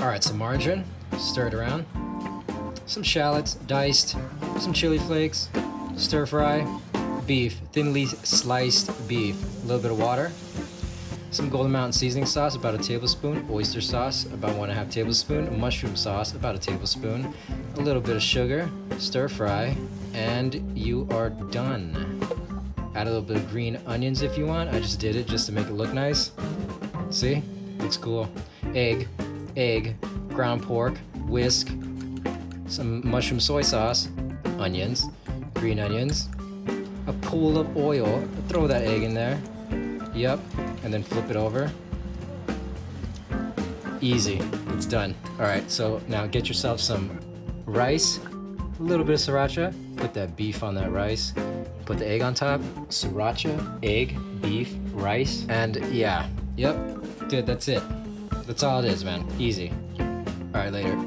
All right, some margarine, stir it around. Some shallots, diced, some chili flakes, stir fry, beef, thinly sliced beef, a little bit of water, some Golden Mountain seasoning sauce, about a tablespoon, oyster sauce, about 1.5 tablespoon, mushroom sauce, about a tablespoon, a little bit of sugar, stir fry, and you are done. Add a little bit of green onions if you want. I just did it just to make it look nice. See? Looks cool. Egg, ground pork, whisk, some mushroom soy sauce, onions, green onions, a pool of oil. Throw that egg in there. Yep. And then flip it over. Easy. It's done. All right, so now get yourself some rice, a little bit of sriracha. Put that beef on that rice. Put the egg on top. Sriracha, egg, beef, rice, and yeah. Yep. Dude, that's it. That's all it is, man. Easy. All right, later.